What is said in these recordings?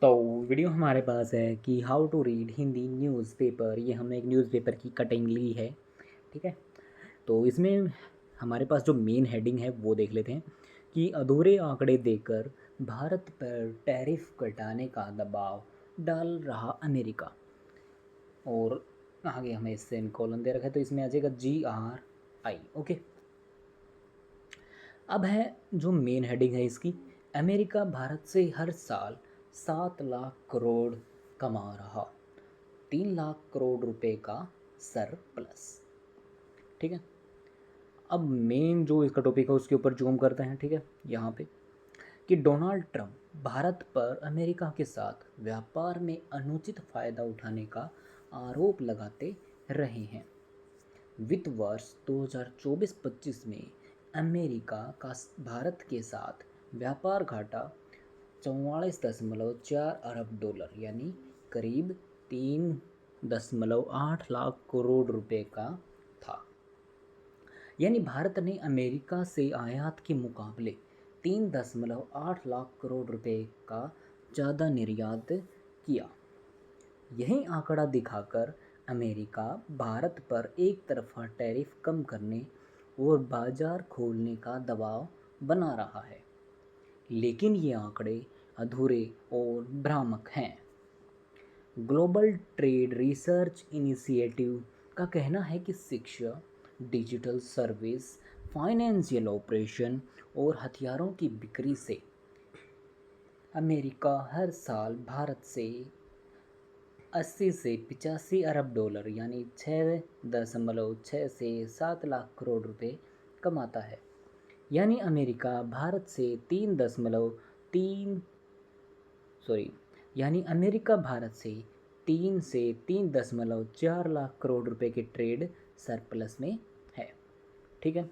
तो वीडियो हमारे पास है कि how to read Hindi newspaper. ये हमने एक न्यूज़पेपर की कटिंग ली है। ठीक है, तो इसमें हमारे पास जो मेन हेडिंग है वो देख लेते हैं कि अधूरे आंकड़े देकर भारत पर टैरिफ घटाने का दबाव डाल रहा अमेरिका। और आगे हमें सेमी कॉलन दे रखा है, तो इसमें आ जाएगा GRI। ओके, अब है जो मेन हेडिंग है इसकी, अमेरिका भारत से हर साल 7 लाख करोड़ कमा रहा, 3 लाख करोड़ रुपए का सरप्लस। ठीक है, अब मेन जो इसका टॉपिक है उसके ऊपर जूम करते हैं। ठीक है, यहाँ पे कि डोनाल्ड ट्रंप भारत पर अमेरिका के साथ व्यापार में अनुचित फ़ायदा उठाने का आरोप लगाते रहे हैं। वित्त वर्ष 2024-25 में अमेरिका का भारत के साथ व्यापार घाटा 44.4 अरब डॉलर यानी करीब 3.8 लाख करोड़ रुपए का था। यानी भारत ने अमेरिका से आयात के मुकाबले 3.8 लाख करोड़ रुपए का ज़्यादा निर्यात किया। यही आंकड़ा दिखाकर अमेरिका भारत पर एक तरफा टैरिफ कम करने और बाजार खोलने का दबाव बना रहा है। लेकिन ये आंकड़े अधूरे और भ्रामक हैं। ग्लोबल ट्रेड रिसर्च इनिशिएटिव का कहना है कि शिक्षा, डिजिटल सर्विस, फाइनेंशियल ऑपरेशन और हथियारों की बिक्री से अमेरिका हर साल भारत से 80 से 85 अरब डॉलर यानी 6.6 से 7 लाख करोड़ रुपए कमाता है। यानी अमेरिका भारत से 3.4 लाख करोड़ रुपए के ट्रेड सरप्लस में है। ठीक है,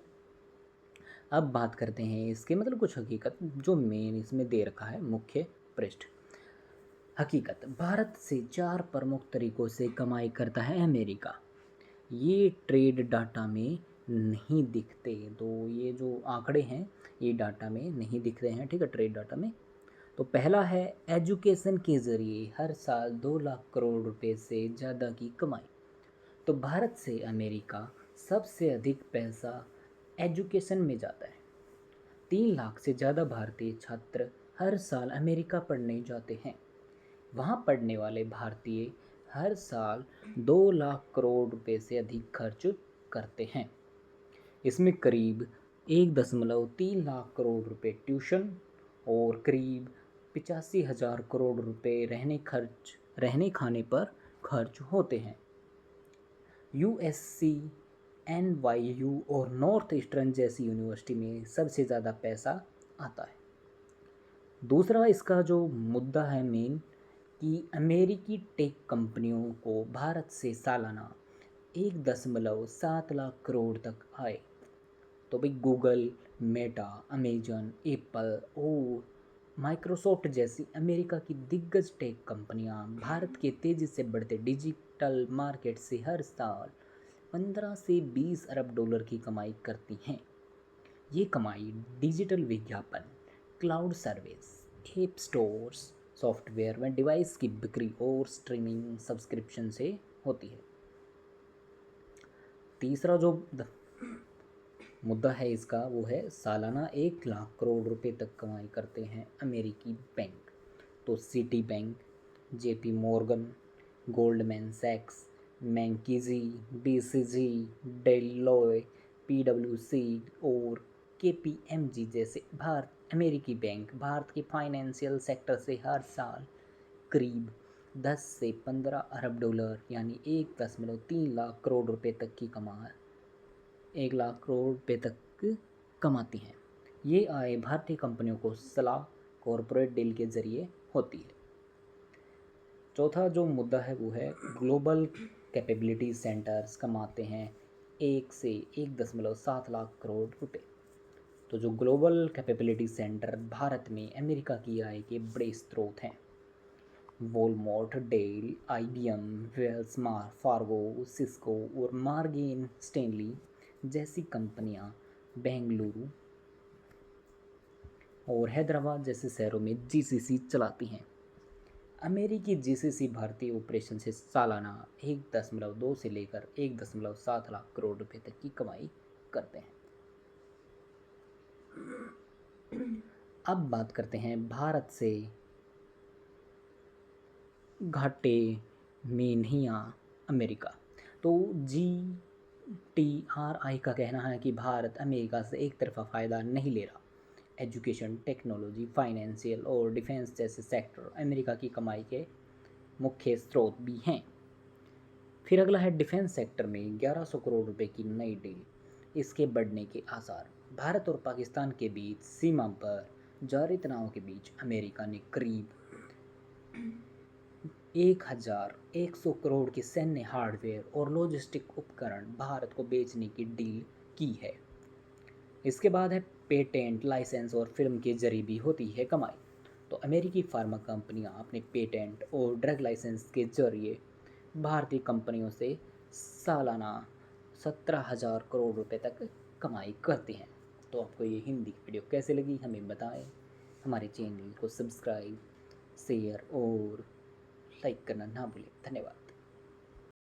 अब बात करते हैं इसके मतलब कुछ हकीकत जो मेन इसमें दे रखा है। मुख्य पृष्ठ हकीकत, भारत से 4 प्रमुख तरीकों से कमाई करता है अमेरिका। ये ट्रेड डाटा में नहीं दिखते, तो ये जो आंकड़े हैं ये डाटा में नहीं दिख रहे हैं। ठीक है, ट्रेड डाटा में तो पहला है एजुकेशन के ज़रिए हर साल 2 लाख करोड़ रुपए से ज़्यादा की कमाई। तो भारत से अमेरिका सबसे अधिक पैसा एजुकेशन में जाता है। 3 लाख से ज़्यादा भारतीय छात्र हर साल अमेरिका पढ़ने जाते हैं। वहाँ पढ़ने वाले भारतीय हर साल 2 लाख करोड़ रुपए से अधिक खर्च करते हैं। इसमें करीब 1.3 लाख करोड़ रुपए ट्यूशन और करीब 85,000 करोड़ रुपए रहने खाने पर खर्च होते हैं। USC, NYU और नॉर्थ ईस्टर्न जैसी यूनिवर्सिटी में सबसे ज़्यादा पैसा आता है। दूसरा इसका जो मुद्दा है मेन कि अमेरिकी टेक कंपनियों को भारत से सालाना 1.7 लाख करोड़ तक आए। तो भाई गूगल, मेटा, अमेजन, एप्पल और माइक्रोसॉफ्ट जैसी अमेरिका की दिग्गज टेक कंपनियां भारत के तेज़ी से बढ़ते डिजिटल मार्केट से हर साल 15 से 20 अरब डॉलर की कमाई करती हैं। ये कमाई डिजिटल विज्ञापन, cloud service, app stores, software में डिवाइस की बिक्री और स्ट्रीमिंग सब्सक्रिप्शन से होती है। तीसरा जो मुद्दा है इसका वो है सालाना 1 लाख करोड़ रुपए तक कमाई करते हैं अमेरिकी बैंक। तो Citibank, JP Morgan, Goldman सैक्स, मैंकिजी, BCG, डेलॉय, PwC और KPMG जैसे अमेरिकी बैंक भारत के फाइनेंशियल सेक्टर से हर साल करीब 10 से 15 अरब डॉलर यानी 1.3 लाख करोड़ रुपए तक की 1 लाख करोड़ रुपए तक कमाती हैं। ये आय भारतीय कंपनियों को सलाह कॉरपोरेट डील के जरिए होती है। चौथा जो मुद्दा है वो है ग्लोबल कैपेबिलिटी सेंटर्स कमाते हैं 1 से 1.7 लाख करोड़ रुपए। तो जो ग्लोबल कैपेबिलिटी सेंटर भारत में अमेरिका की आय के बड़े स्रोत हैं। Walmart, Dell, IBM, Wells Fargo, Cisco और मॉर्गन स्टैनली जैसी कंपनियां बेंगलुरु और हैदराबाद जैसे शहरों में GCC चलाती हैं। अमेरिकी जीसीसी भारतीय ऑपरेशन से सालाना 1.2 से लेकर 1.7 लाख करोड़ रुपए तक की कमाई करते हैं। अब बात करते हैं भारत से घाटे में नहीं आ अमेरिका। तो GTRI का कहना है कि भारत अमेरिका से एक तरफा फ़ायदा नहीं ले रहा। एजुकेशन, टेक्नोलॉजी, फाइनेंशियल और डिफेंस जैसे सेक्टर अमेरिका की कमाई के मुख्य स्रोत भी हैं। फिर अगला है डिफेंस सेक्टर में 1100 करोड़ रुपए की नई डील, इसके बढ़ने के आसार। भारत और पाकिस्तान के बीच सीमा पर जारी तनाव के बीच अमेरिका ने करीब 1100 करोड़ के सैन्य हार्डवेयर और लॉजिस्टिक उपकरण भारत को बेचने की डील की है। इसके बाद है पेटेंट, लाइसेंस और फिल्म के जरिए भी होती है कमाई। तो अमेरिकी फार्मा कंपनियां अपने पेटेंट और ड्रग लाइसेंस के जरिए भारतीय कंपनियों से सालाना 17,000 करोड़ रुपए तक कमाई करती हैं। तो आपको ये हिंदी की वीडियो कैसे लगी हमें बताएं। हमारे चैनल को सब्सक्राइब, शेयर और लाइक करना ना भूलें। धन्यवाद।